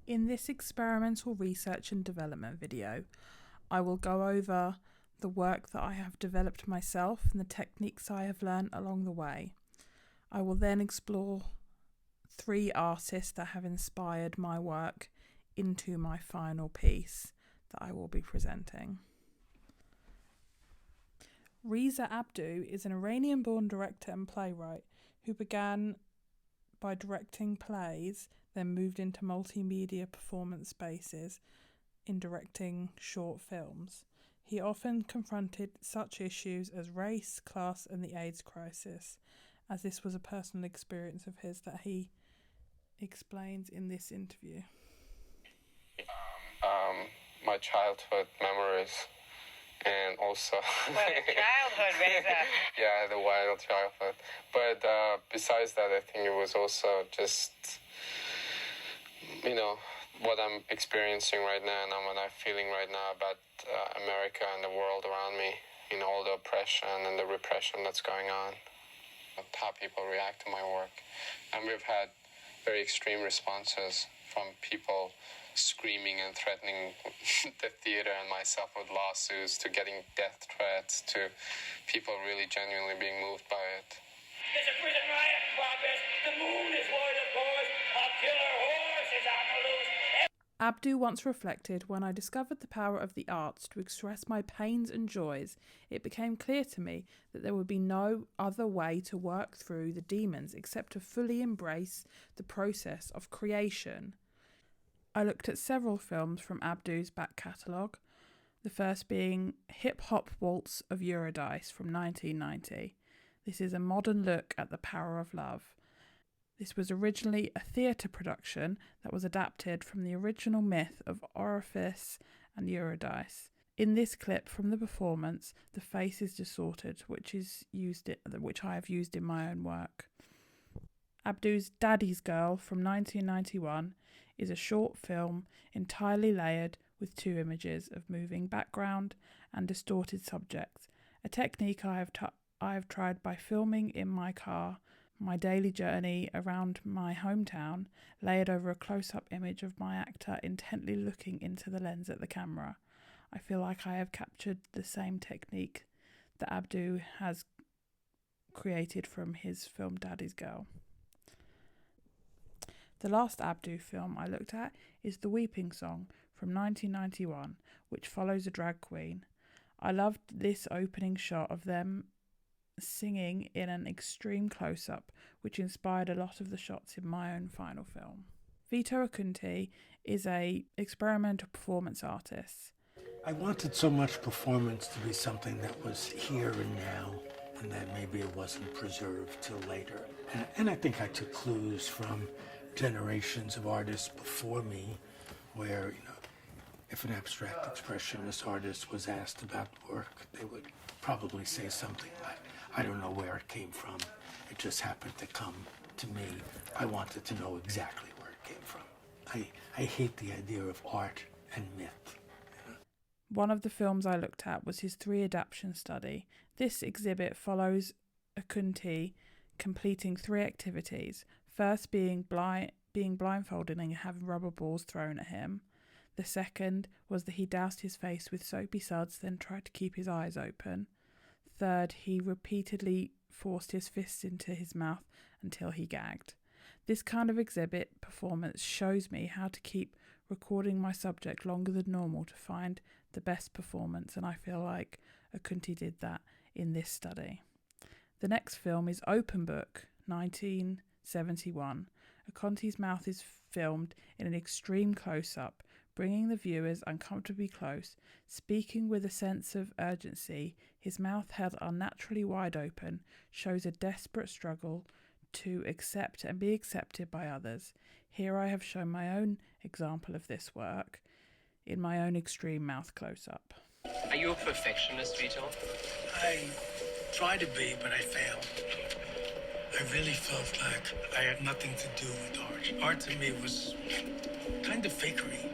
In this experimental research and development video, I will go over the work that I have developed myself and the techniques I have learned along the way. I will then explore 3 artists that have inspired my work into my final piece that I will be presenting. Reza Abdou is an Iranian-born director and playwright who began by directing plays, then moved into multimedia performance spaces in directing short films. He often confronted such issues as race, class, and the AIDS crisis, as this was a personal experience of his that he explains in this interview. My childhood memories, and also childhood, Reza. yeah, the wild childhood. But besides that, I think it was also just, what I'm experiencing right now and what I'm feeling right now about America and the world around me, all the oppression and the repression that's going on, how people react to my work. And we've had very extreme responses from people screaming and threatening the theater and myself with lawsuits, to getting death threats, to people really genuinely being moved by it. There's a prison riot in progress. The moon is void of course. A killer horse is on the loose. Abdou once reflected, when I discovered the power of the arts to express my pains and joys, it became clear to me that there would be no other way to work through the demons except to fully embrace the process of creation. I looked at several films from Abdou's back catalogue, the first being Hip Hop Waltz of Eurydice from 1990. This is a modern look at the power of love. This was originally a theatre production that was adapted from the original myth of Orpheus and Eurydice. In this clip from the performance, the face is distorted, which I have used in my own work. Abdou's Daddy's Girl from 1991 is a short film entirely layered with 2 images of moving background and distorted subjects, a technique I have tried by filming in my car my daily journey around my hometown, layered over a close-up image of my actor intently looking into the lens at the camera. I feel like I have captured the same technique that Abdou has created from his film Daddy's Girl. The last Abdou film I looked at is The Weeping Song from 1991, which follows a drag queen. I loved this opening shot of them singing in an extreme close-up, which inspired a lot of the shots in my own final film. Vito Acunti is an experimental performance artist. I wanted so much performance to be something that was here and now, and that maybe it wasn't preserved till later. And I think I took clues from generations of artists before me, where, if an abstract expressionist artist was asked about work, they would probably say something like, I don't know where it came from. It just happened to come to me. I wanted to know exactly where it came from. I hate the idea of art and myth. One of the films I looked at was his 3 adaptation study. This exhibit follows Acunti completing 3 activities. First being blindfolded and having rubber balls thrown at him. The second was that he doused his face with soapy suds, then tried to keep his eyes open. Third, he repeatedly forced his fists into his mouth until he gagged. This kind of exhibit performance shows me how to keep recording my subject longer than normal to find the best performance, and I feel like Acunti did that in this study. The next film is Open Book, 1971. Acunti's mouth is filmed in an extreme close-up, bringing the viewers uncomfortably close. Speaking with a sense of urgency, his mouth held unnaturally wide open, shows a desperate struggle to accept and be accepted by others. Here I have shown my own example of this work in my own extreme mouth close-up. Are you a perfectionist, Vito? I tried to be, but I failed. I really felt like I had nothing to do with art. Art to me was kind of fakery.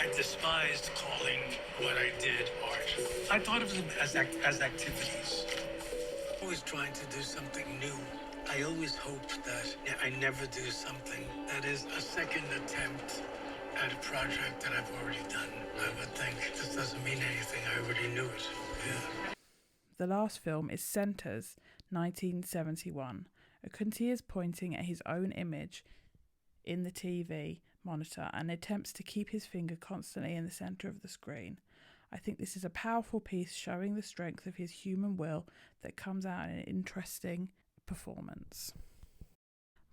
I despised calling what I did art. I thought of them as activities. Always trying to do something new. I always hope that I never do something that is a second attempt project that I've already done. I would think this doesn't mean anything. I already knew it. Yeah. The last film is Centers, 1971. Okunti is pointing at his own image in the TV monitor and attempts to keep his finger constantly in the centre of the screen. I think this is a powerful piece showing the strength of his human will that comes out in an interesting performance.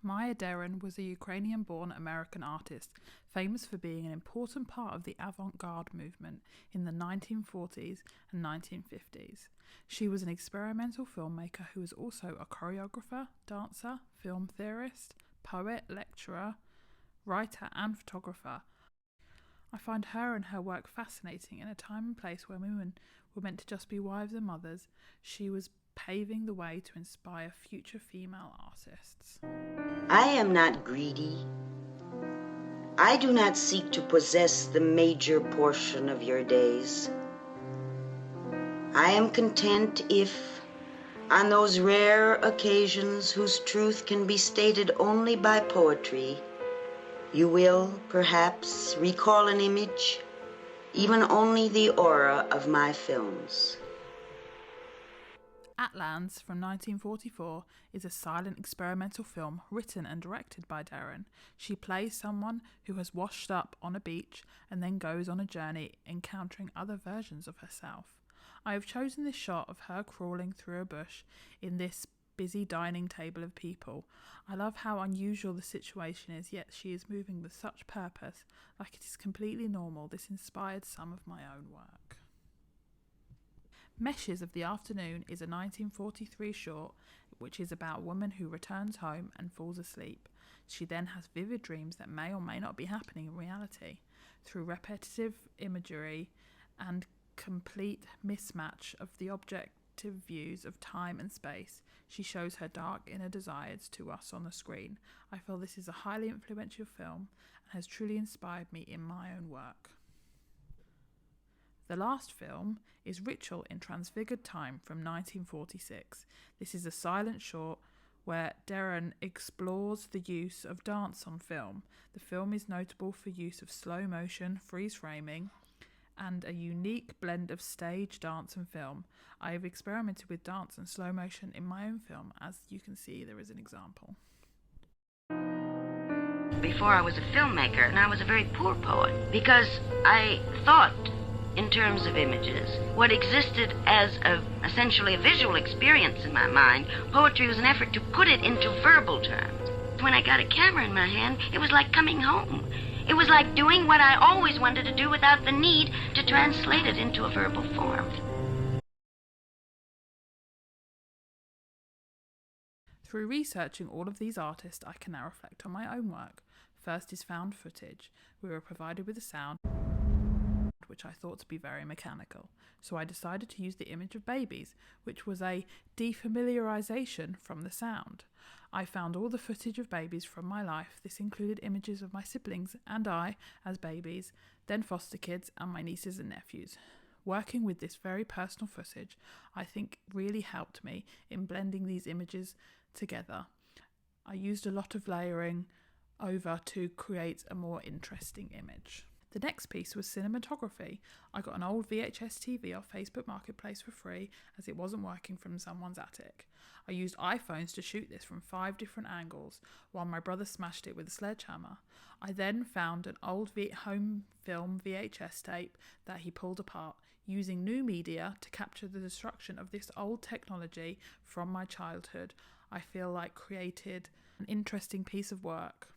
Maya Deren was a Ukrainian-born American artist, famous for being an important part of the avant-garde movement in the 1940s and 1950s. She was an experimental filmmaker who was also a choreographer, dancer, film theorist, poet, lecturer, writer and photographer. I find her and her work fascinating. In a time and place where women were meant to just be wives and mothers, she was paving the way to inspire future female artists. I am not greedy. I do not seek to possess the major portion of your days. I am content if, on those rare occasions whose truth can be stated only by poetry, you will, perhaps, recall an image, even only the aura of my films. Atlands from 1944 is a silent experimental film written and directed by Deren. She plays someone who has washed up on a beach and then goes on a journey encountering other versions of herself. I have chosen this shot of her crawling through a bush in this busy dining table of people. I love how unusual the situation is, yet she is moving with such purpose, like it is completely normal. This inspired some of my own work. Meshes of the Afternoon is a 1943 short which is about a woman who returns home and falls asleep. She then has vivid dreams that may or may not be happening in reality. Through repetitive imagery and complete mismatch of the objective views of time and space, she shows her dark inner desires to us on the screen. I feel this is a highly influential film and has truly inspired me in my own work. The last film is Ritual in Transfigured Time from 1946. This is a silent short where Deren explores the use of dance on film. The film is notable for use of slow motion, freeze framing, and a unique blend of stage, dance and film. I have experimented with dance and slow motion in my own film. As you can see, there is an example. Before I was a filmmaker, and I was a very poor poet, because I thought in terms of images. What existed as essentially a visual experience in my mind, poetry was an effort to put it into verbal terms. When I got a camera in my hand, it was like coming home. It was like doing what I always wanted to do without the need to translate it into a verbal form. Through researching all of these artists, I can now reflect on my own work. First is found footage. We were provided with a sound which I thought to be very mechanical, so I decided to use the image of babies, which was a defamiliarization from the sound. I found all the footage of babies from my life. This included images of my siblings and I as babies, then foster kids and my nieces and nephews. Working with this very personal footage, I think really helped me in blending these images together. I used a lot of layering over to create a more interesting image. The next piece was cinematography. I got an old VHS TV off Facebook Marketplace for free as it wasn't working from someone's attic. I used iPhones to shoot this from 5 different angles while my brother smashed it with a sledgehammer. I then found an old home film VHS tape that he pulled apart, using new media to capture the destruction of this old technology from my childhood. I feel like created an interesting piece of work.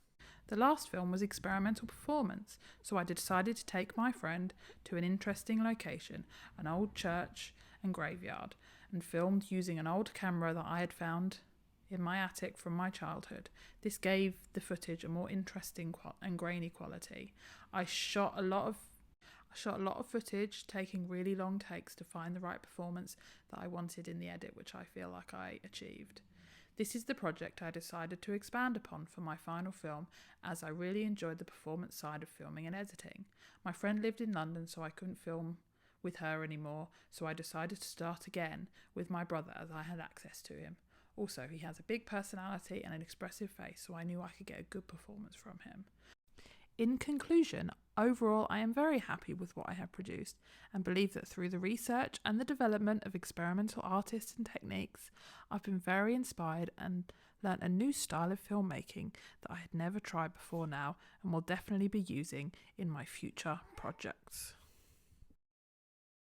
The last film was experimental performance, so I decided to take my friend to an interesting location, an old church and graveyard, and filmed using an old camera that I had found in my attic from my childhood. This gave the footage a more interesting and grainy quality. I shot a lot of footage, taking really long takes to find the right performance that I wanted in the edit, which I feel like I achieved. This is the project I decided to expand upon for my final film, as I really enjoyed the performance side of filming and editing. My friend lived in London, so I couldn't film with her anymore, so I decided to start again with my brother as I had access to him. Also, he has a big personality and an expressive face, so I knew I could get a good performance from him. In conclusion, Overall, I am very happy with what I have produced and believe that through the research and the development of experimental artists and techniques, I've been very inspired and learnt a new style of filmmaking that I had never tried before now and will definitely be using in my future projects.